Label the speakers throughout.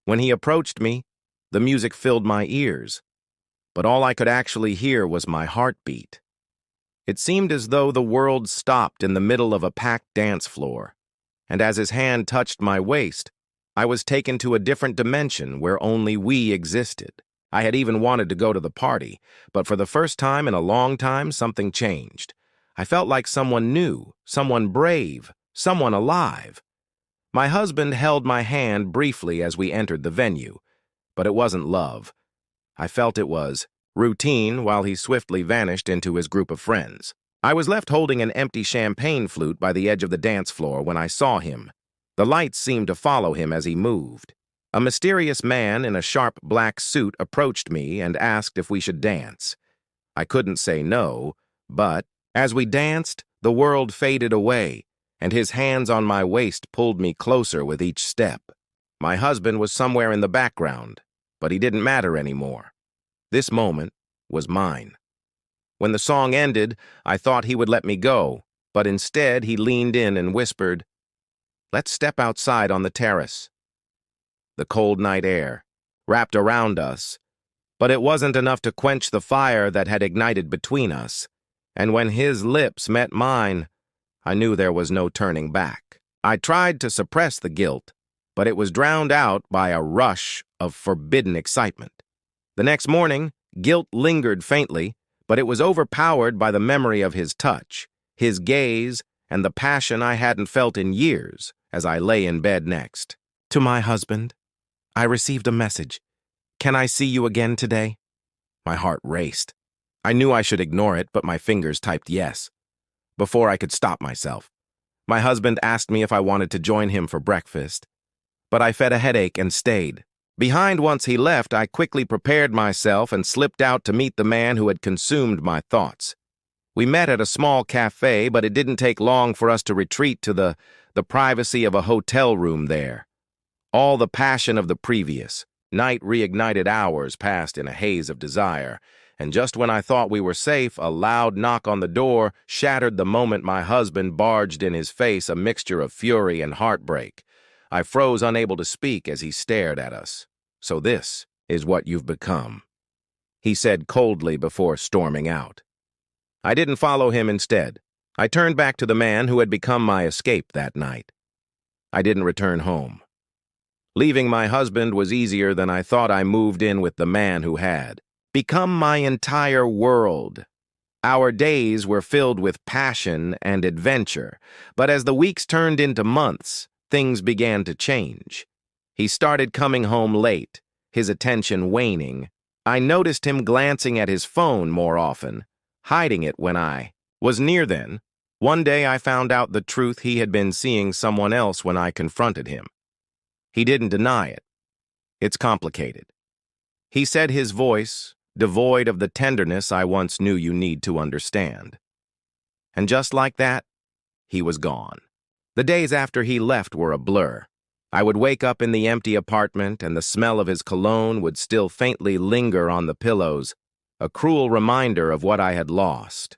Speaker 1: When he approached me, the music filled my ears, but all I could actually hear was my heartbeat. It seemed as though the world stopped in the middle of a packed dance floor, and as his hand touched my waist, I was taken to a different dimension where only we existed. I had even wanted to go to the party, but for the first time in a long time, something changed. I felt like someone new, someone brave, someone alive. My husband held my hand briefly as we entered the venue, but it wasn't love. I felt it was routine while he swiftly vanished into his group of friends. I was left holding an empty champagne flute by the edge of the dance floor when I saw him. The lights seemed to follow him as he moved. A mysterious man in a sharp black suit approached me and asked if we should dance. I couldn't say no, but as we danced, the world faded away, and his hands on my waist pulled me closer with each step. My husband was somewhere in the background, but he didn't matter anymore. This moment was mine. When the song ended, I thought he would let me go, but instead he leaned in and whispered, "Let's step outside on the terrace." The cold night air wrapped around us, but it wasn't enough to quench the fire that had ignited between us, and when his lips met mine, I knew there was no turning back. I tried to suppress the guilt, but it was drowned out by a rush of forbidden excitement. The next morning, guilt lingered faintly, but it was overpowered by the memory of his touch, his gaze, and the passion I hadn't felt in years as I lay in bed next. To my husband, I received a message. "Can I see you again today?" My heart raced. I knew I should ignore it, but my fingers typed yes. Before I could stop myself, my husband asked me if I wanted to join him for breakfast, but I fed a headache and stayed. Behind once he left, I quickly prepared myself and slipped out to meet the man who had consumed my thoughts. We met at a small cafe, but it didn't take long for us to retreat to the privacy of a hotel room there. All the passion of the previous night reignited hours passed in a haze of desire, and just when I thought we were safe, a loud knock on the door shattered the moment my husband barged in his face a mixture of fury and heartbreak. I froze, unable to speak, as he stared at us. "So this is what you've become," he said coldly before storming out. I didn't follow him instead. I turned back to the man who had become my escape that night. I didn't return home. Leaving my husband was easier than I thought. I moved in with the man who had become my entire world. Our days were filled with passion and adventure, but as the weeks turned into months, things began to change. He started coming home late, his attention waning. I noticed him glancing at his phone more often, hiding it when I was near. Then, one day I found out the truth. He had been seeing someone else when I confronted him. He didn't deny it. It's complicated. He said, his voice devoid of the tenderness I once knew you need to understand. And just like that, he was gone. The days after he left were a blur. I would wake up in the empty apartment, and the smell of his cologne would still faintly linger on the pillows, a cruel reminder of what I had lost.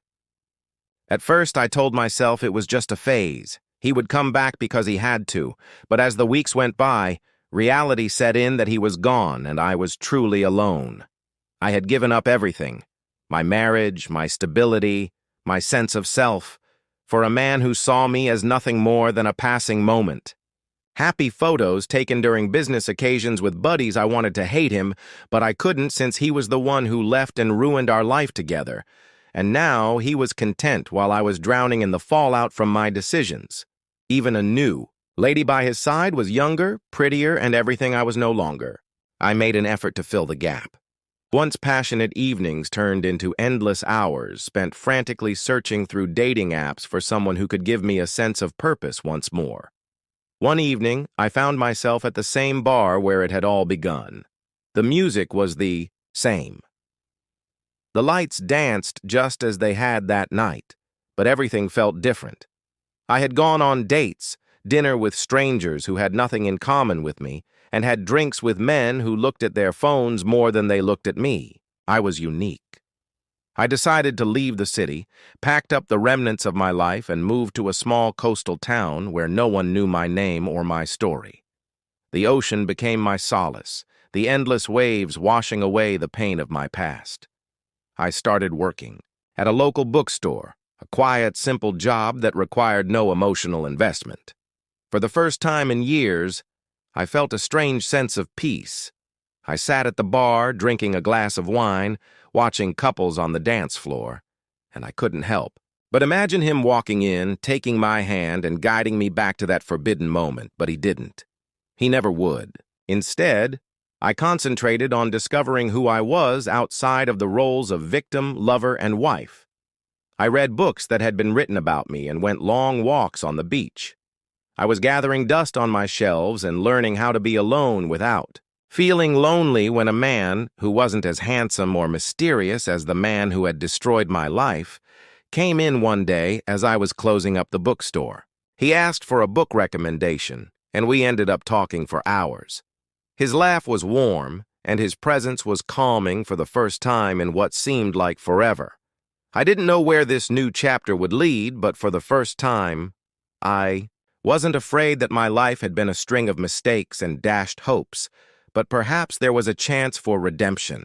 Speaker 1: At first, I told myself it was just a phase. He would come back because he had to, but as the weeks went by, reality set in that he was gone and I was truly alone. I had given up everything, my marriage, my stability, my sense of self, for a man who saw me as nothing more than a passing moment. Happy photos taken during business occasions with buddies. I wanted to hate him, but I couldn't since he was the one who left and ruined our life together. And now he was content while I was drowning in the fallout from my decisions. Even a new lady by his side was younger, prettier, and everything I was no longer. I made an effort to fill the gap. Once passionate evenings turned into endless hours spent frantically searching through dating apps for someone who could give me a sense of purpose once more. One evening, I found myself at the same bar where it had all begun. The music was the same. The lights danced just as they had that night, but everything felt different. I had gone on dates, dinner with strangers who had nothing in common with me, and had drinks with men who looked at their phones more than they looked at me. I was unique. I decided to leave the city, packed up the remnants of my life, and moved to a small coastal town where no one knew my name or my story. The ocean became my solace, the endless waves washing away the pain of my past. I started working at a local bookstore, a quiet, simple job that required no emotional investment. For the first time in years, I felt a strange sense of peace. I sat at the bar, drinking a glass of wine, watching couples on the dance floor, and I couldn't help but imagine him walking in, taking my hand, and guiding me back to that forbidden moment, but he didn't. He never would. Instead, I concentrated on discovering who I was outside of the roles of victim, lover, and wife. I read books that had been written about me and went long walks on the beach. I was gathering dust on my shelves and learning how to be alone without feeling lonely when a man, who wasn't as handsome or mysterious as the man who had destroyed my life, came in one day as I was closing up the bookstore. He asked for a book recommendation, and we ended up talking for hours. His laugh was warm, and his presence was calming for the first time in what seemed like forever. I didn't know where this new chapter would lead, but for the first time, I wasn't afraid that my life had been a string of mistakes and dashed hopes, but perhaps there was a chance for redemption,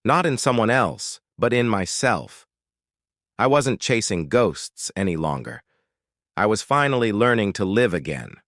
Speaker 1: not in someone else, but in myself. I wasn't chasing ghosts any longer. I was finally learning to live again.